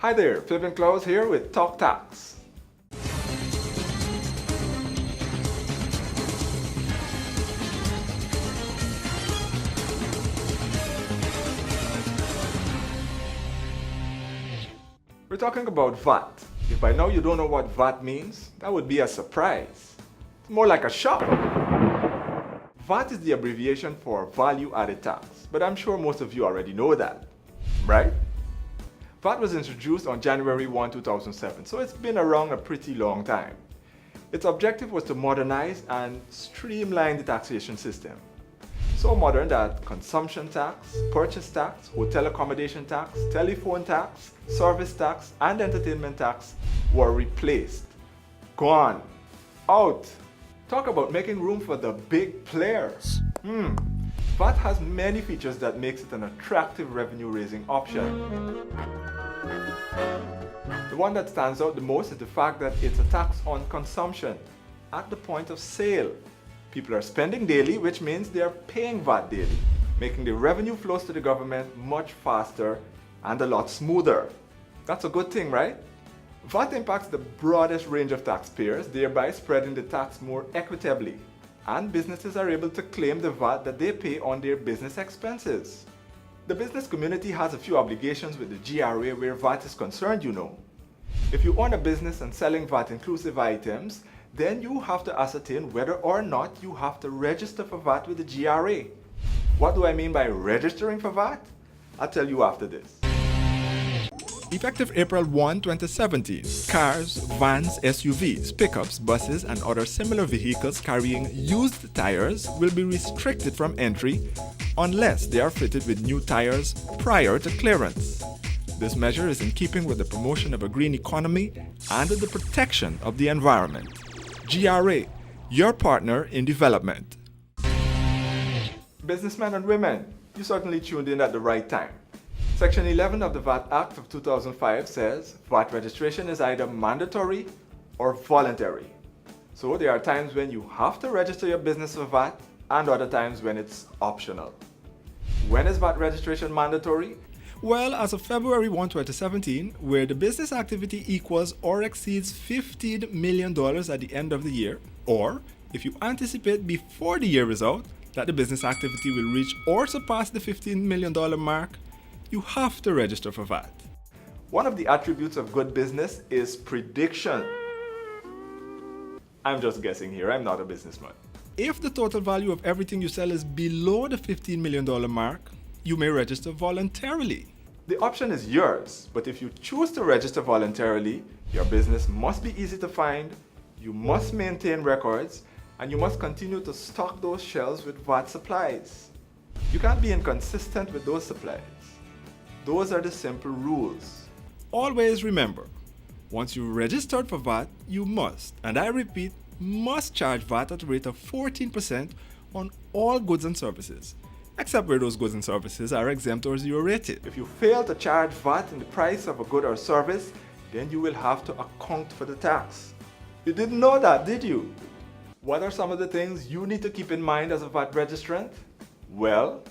Hi there, Flippin' Klaus here with Talk Tax. We're talking about VAT. If by now you don't know what VAT means, that would be a surprise. It's more like a shock. VAT is the abbreviation for value added tax, but I'm sure most of you already know that, right? VAT was introduced on January 1, 2007, so it's been around a pretty long time. Its objective was to modernize and streamline the taxation system. So modern that consumption tax, purchase tax, hotel accommodation tax, telephone tax, service tax, and entertainment tax were replaced. Gone. Out. Talk about making room for the big players. VAT has many features that makes it an attractive revenue-raising option. The one that stands out the most is the fact that it's a tax on consumption at the point of sale. People are spending daily, which means they are paying VAT daily, making the revenue flows to the government much faster and a lot smoother. That's a good thing, right? VAT impacts the broadest range of taxpayers, thereby spreading the tax more equitably. And businesses are able to claim the VAT that they pay on their business expenses. The business community has a few obligations with the GRA where VAT is concerned, you know. If you own a business and selling VAT-inclusive items, then you have to ascertain whether or not you have to register for VAT with the GRA. What do I mean by registering for VAT? I'll tell you after this. Effective April 1, 2017, cars, vans, SUVs, pickups, buses, and other similar vehicles carrying used tires will be restricted from entry unless they are fitted with new tires prior to clearance. This measure is in keeping with the promotion of a green economy and the protection of the environment. GRA, your partner in development. Businessmen and women, you certainly tuned in at the right time. Section 11 of the VAT Act of 2005 says VAT registration is either mandatory or voluntary. So there are times when you have to register your business for VAT and other times when it's optional. When is VAT registration mandatory? Well, as of February 1, 2017, where the business activity equals or exceeds $15 million at the end of the year, or if you anticipate before the year is out that the business activity will reach or surpass the $15 million mark, you have to register for VAT. One of the attributes of good business is prediction. I'm just guessing here, I'm not a businessman. If the total value of everything you sell is below the $15 million mark, you may register voluntarily. The option is yours, but if you choose to register voluntarily, your business must be easy to find, you must maintain records, and you must continue to stock those shelves with VAT supplies. You can't be inconsistent with those supplies. Those are the simple rules. Always remember, once you've registered for VAT, you must, and I repeat, must charge VAT at a rate of 14% on all goods and services, except where those goods and services are exempt or zero rated. If you fail to charge VAT in the price of a good or service, then you will have to account for the tax. You didn't know that, did you? What are some of the things you need to keep in mind as a VAT registrant? Well,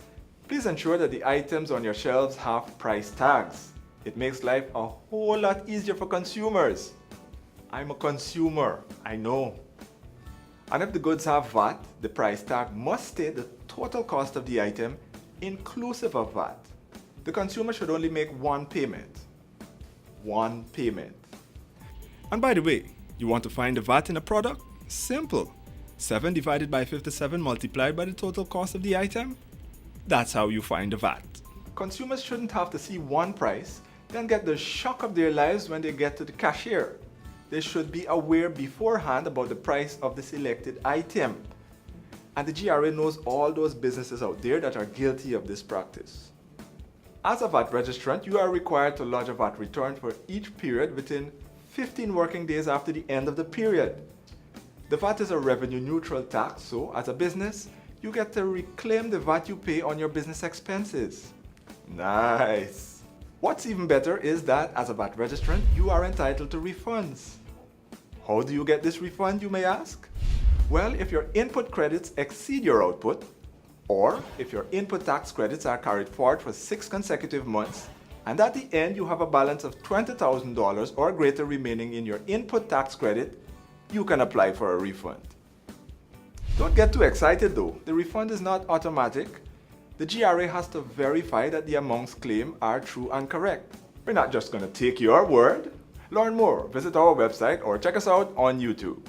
please ensure that the items on your shelves have price tags. It makes life a whole lot easier for consumers. I'm a consumer, I know. And if the goods have VAT, the price tag must state the total cost of the item inclusive of VAT. The consumer should only make one payment. One payment. And by the way, you want to find the VAT in a product? Simple. 7 divided by 57 multiplied by the total cost of the item? That's how you find the VAT. Consumers shouldn't have to see one price, then get the shock of their lives when they get to the cashier. They should be aware beforehand about the price of the selected item. And the GRA knows all those businesses out there that are guilty of this practice. As a VAT registrant, you are required to lodge a VAT return for each period within 15 working days after the end of the period. The VAT is a revenue neutral tax, so as a business, you get to reclaim the VAT you pay on your business expenses. Nice! What's even better is that as a VAT registrant, you are entitled to refunds. How do you get this refund, you may ask? Well, if your input credits exceed your output, or if your input tax credits are carried forward for 6 consecutive months and at the end you have a balance of $20,000 or greater remaining in your input tax credit, you can apply for a refund. Don't get too excited though, the refund is not automatic. The GRA has to verify that the amounts claimed are true and correct. We're not just going to take your word. Learn more, visit our website or check us out on YouTube.